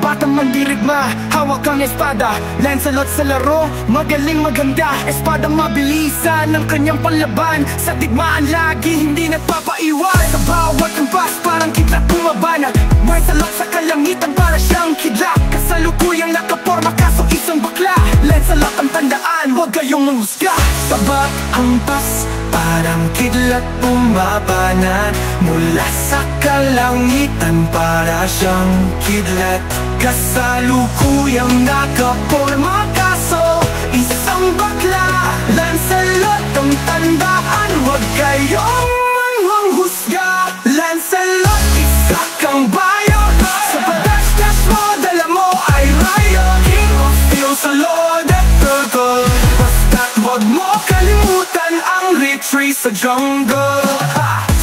batang mandirigma, hawak ang espada. Lancelot sa laro, magaling maganda. Espadang mabilisan ng kanyang panlaban. Sa digmaan lagi, hindi nagpapaiwan. Sa bawat ampas, parang kidlat bumabanat. May salok sa kalangitan para siyang kidlat. Kasalukuyang nakaporma kaso isang bakla. Lancelot ang tandaan, huwag kayong manghusga. Sabat ang pas, parang kidlat bumabanat. Mula sa kalangitan para siyang kidlat. Kasalukuyang nakaporma kaso isang bakla. Lancelot ang tandaan, huwag kayong manghusga. Lancelot, isa kang bayo. Sa pagdasdas mo, dala mo ay rayo. King of steel sa Lord at Turtle. Basta't huwag mo kalimutan ang retreat sa jungle.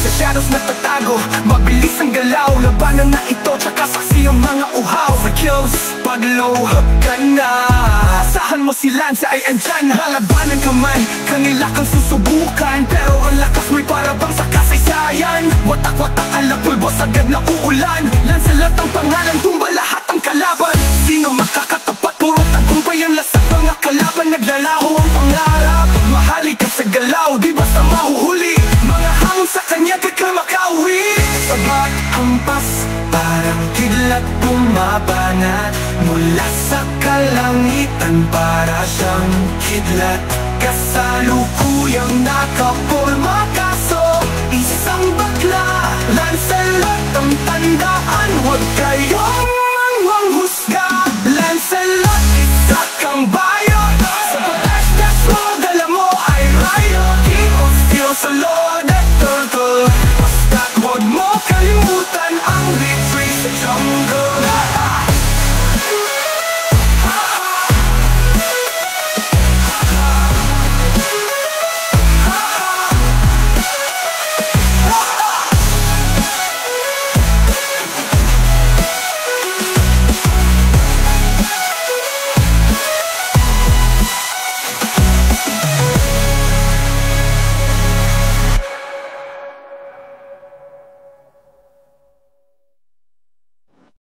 Sa shadows natatago, mabilis ang galaw. Labanan na ito, tsaka saksi ang mga uhaw. Sa kills, pag low ka na, asahan mo si Lance ay andyan. Halabanan ka man, kanila kang susubukan. Pero ang lakas mo'y para bang sa kasaysayan. Watak-watak ang lapulbos, agad na uulan. Lancelot ang pangalan, tumba lahat ang kalaban. Sino makakatapat, puro tagumpay ang lasak. Mga kalaban, naglalaho ang pangarap. Mahali ka sa galaw, di basta mahuhuli. Mga hamon sa kanya, di ka makauwi. Sabat ang pas, parang kidlat bumabanat. Mula sa kalangitan para siyang kidlat. Kasalukuyang nakaporma kaso isang bakla. Lancelot ang tandaan, huwag kayong